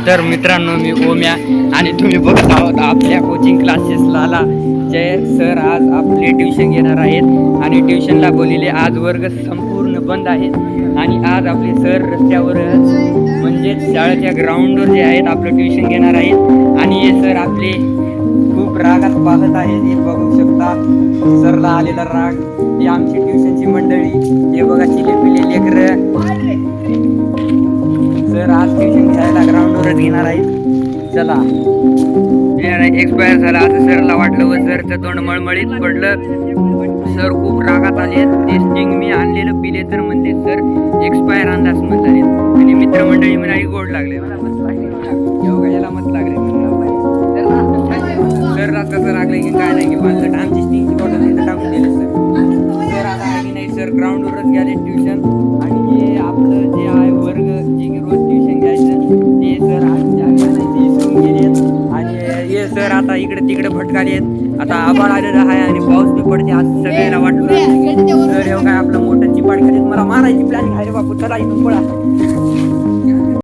तर मित्रांनो, मी ओम्या आणि तुम्ही बघत आहोत आपल्या कोचिंग क्लासेसला जे सर आज आपले ट्युशन घेणार आहेत आणि ट्युशनला बोलिले आज वर्ग संपूर्ण बंद आहेत आणि आज आपले सर रस्त्यावरच म्हणजेच शाळेच्या ग्राउंडवर जे आहेत आपलं ट्युशन घेणार आहेत आणि हे सर आपले खूप रागात पाहत आहेत. हे बघू शकता सरला आलेला राग. ही आमची ट्युशनची मंडळी, हे बघा चिलेपिले लेकरं. सर आज ट्युशन घ्यायला ग्राउंडवरच घेणार आहेत. चला, एक्सपायर झाला असं सरला वाटलं व सरचं तोंड मळमळीत पडलं. सर खूप रागात आले. ते स्टिंग मी आणलेलं पिले तर म्हणते सर एक्सपायर अंदाज म्हणताले आणि मित्रमंडळी म्हणाली गोड लागले. मला मत लागले, याला मत लागले. सर कसं लागलं की काय नाही की माझं आमची स्टिंगची बॉटल इथं टाकून दिलं सर आता आहे की नाही. सर ग्राउंडवरच गेले ट्युशन आणि हे आपलं जे आहे वर्ग जे रोज ट्युशन घ्यायचं ते सर आज विसरून गेले आणि हे सर आता इकडे तिकडे भटकाले आहेत. आता आभाळ आलेलं आहे आणि पाऊस बी पडते असं सगळ्याला वाटलं. सर हे काय आपलं मोठं चिपाड करीत मला मारायची प्लॅनिंग आहे रे बापू, चला इथून पळा.